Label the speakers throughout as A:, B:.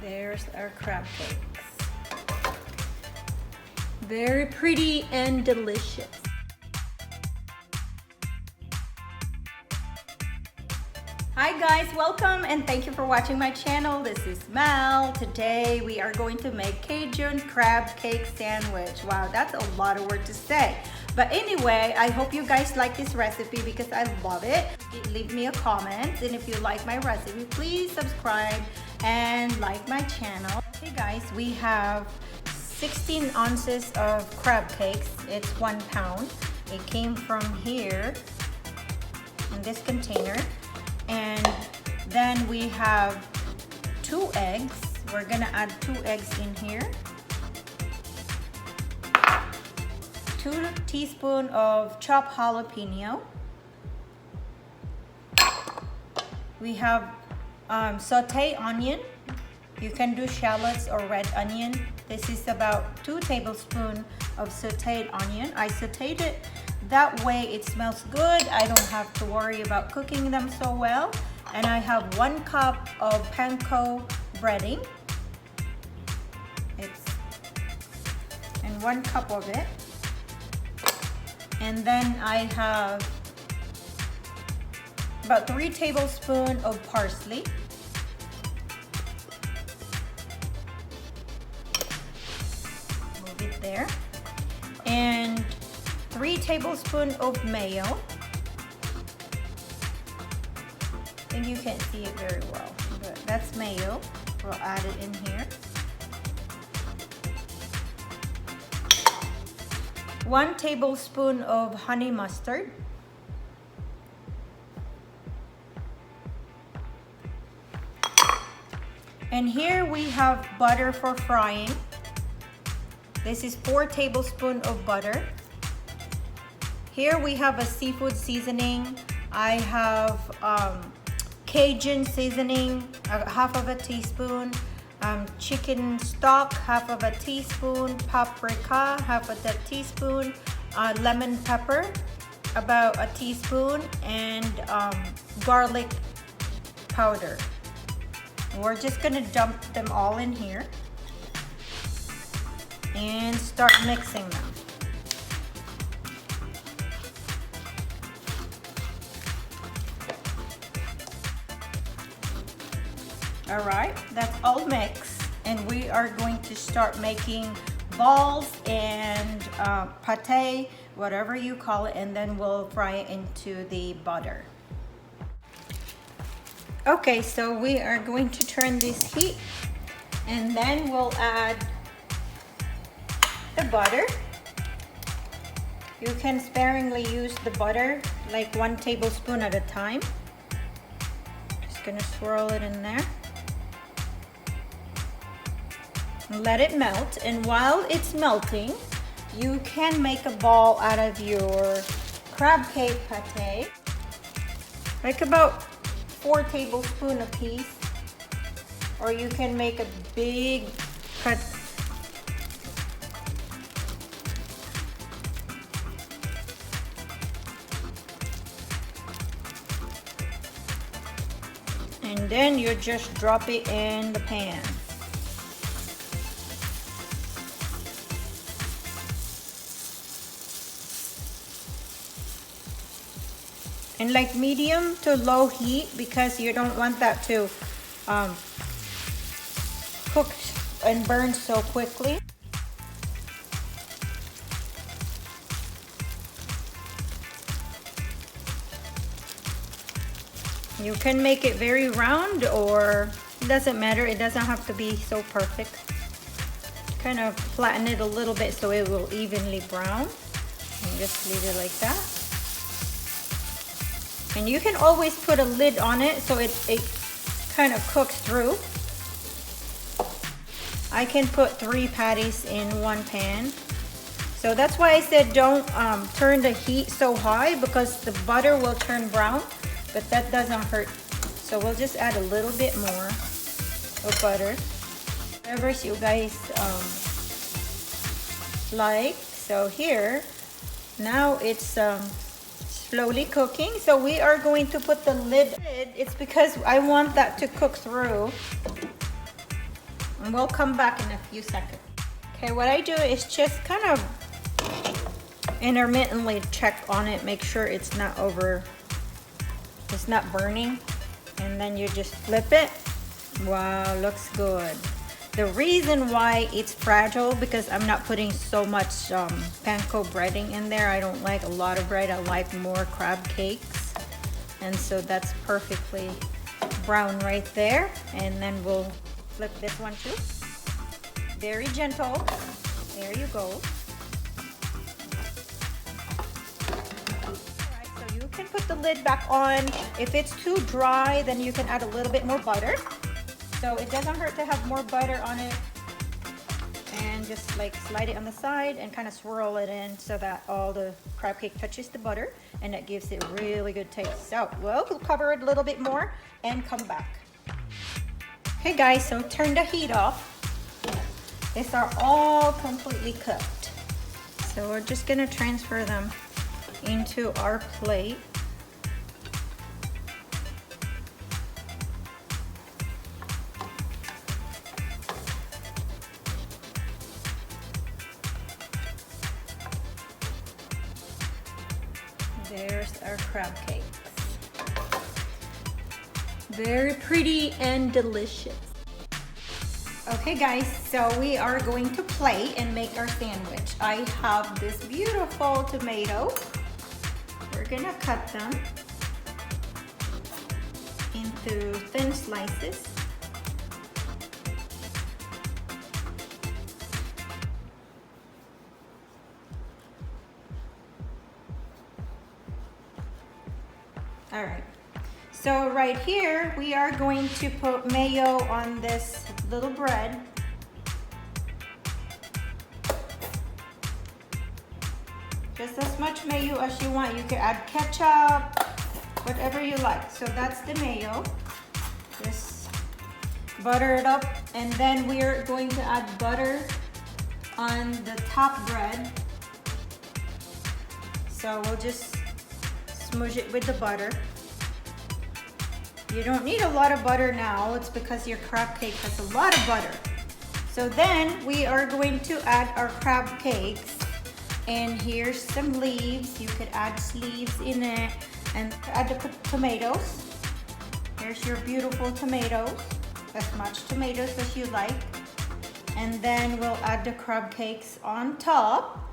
A: There's our crab cakes. Very pretty and delicious. Hi guys, welcome and thank you for watching my channel. This is Mel. Today we are going to make Cajun crab cake sandwich. Wow, that's a lot of words to say. But anyway, I hope you guys like this recipe because I love it. Leave me a comment, and if you like my recipe, please subscribe and like my channel. Okay guys, we have 16 ounces of crab cakes. It's 1 pound. It came from here in this container. And then we have 2 eggs. We're gonna add 2 eggs in here. 2 teaspoons of chopped jalapeno. We have sauté onion. You can do shallots or red onion. This is about 2 tablespoons of sautéed onion. I sautéed it that way it smells good. I don't have to worry about cooking them so well. And I have 1 cup of panko breading. It's and 1 cup of it. And then I have about 3 tablespoons of parsley. Move it there. And 3 tablespoons of mayo. I think you can't see it very well, but that's mayo. We'll add it in here. 1 tablespoon of honey mustard. And here we have butter for frying. This is 4 tablespoons of butter. Here we have a seafood seasoning. I have Cajun seasoning, 1/2 teaspoon. Chicken stock, 1/2 teaspoon. Paprika, 1/2 teaspoon. Lemon pepper, about 1 teaspoon. And garlic powder. We're just gonna dump them all in here and start mixing them. All right, that's all mixed, and we are going to start making balls and pate, whatever you call it, and then we'll fry it into the butter. Okay, so we are going to turn this heat, and then we'll add the butter. You can sparingly use the butter, like 1 tablespoon at a time. Just gonna swirl it in there. Let it melt, and while it's melting, you can make a ball out of your crab cake pate, like about 4 tablespoons a piece, or you can make a big cut. And then you just drop it in the pan. And like medium to low heat, because you don't want that to cook and burn so quickly. You can make it very round, or it doesn't matter. It doesn't have to be so perfect. Kind of flatten it a little bit so it will evenly brown. And just leave it like that. And you can always put a lid on it so it kind of cooks through. I can put 3 patties in 1 pan. So that's why I said don't turn the heat so high, because the butter will turn brown, but that doesn't hurt. So we'll just add a little bit more of butter. Whatever you guys like. So here, now it's slowly cooking. So we are going to put the lid. It's because I want that to cook through. and we'll come back in a few seconds. Okay, what I do is just kind of intermittently check on it, make sure it's not burning, and then you just flip it. Wow, looks good. The reason why it's fragile because I'm not putting so much panko breading in there. I don't like a lot of bread. I like more crab cakes, and so that's perfectly brown right there. And then we'll flip this one too. Very gentle. There you go. Alright, so you can put the lid back on. If it's too dry, then you can add a little bit more butter. So it doesn't hurt to have more butter on it. And just like slide it on the side and kind of swirl it in so that all the crab cake touches the butter, and that gives it really good taste. So we'll cover it a little bit more and come back. Okay guys, so turn the heat off. These are all completely cooked. So we're just gonna transfer them into our plate. There's our crab cakes. Very pretty and delicious. Okay guys, so we are going to plate and make our sandwich. I have this beautiful tomato. We're gonna cut them into thin slices. All right, so right here, we are going to put mayo on this little bread. Just as much mayo as you want. You can add ketchup, whatever you like. So that's the mayo. Just butter it up, and then we're going to add butter on the top bread. So we'll just smoosh it with the butter. You don't need a lot of butter now. It's because your crab cake has a lot of butter. So then we are going to add our crab cakes. And here's some leaves. You could add leaves in it and add the tomatoes. Here's your beautiful tomatoes. As much tomatoes as you like. And then we'll add the crab cakes on top.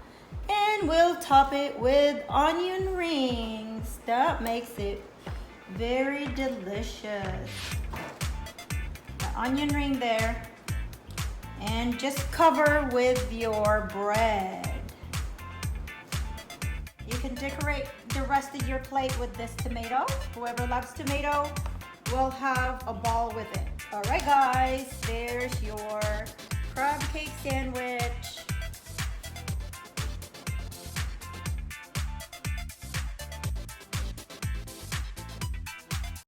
A: And we'll top it with onion rings. That makes it very delicious. The onion ring there. And just cover with your bread. You can decorate the rest of your plate with this tomato. Whoever loves tomato will have a ball with it. All right guys, there's your crab cake sandwich.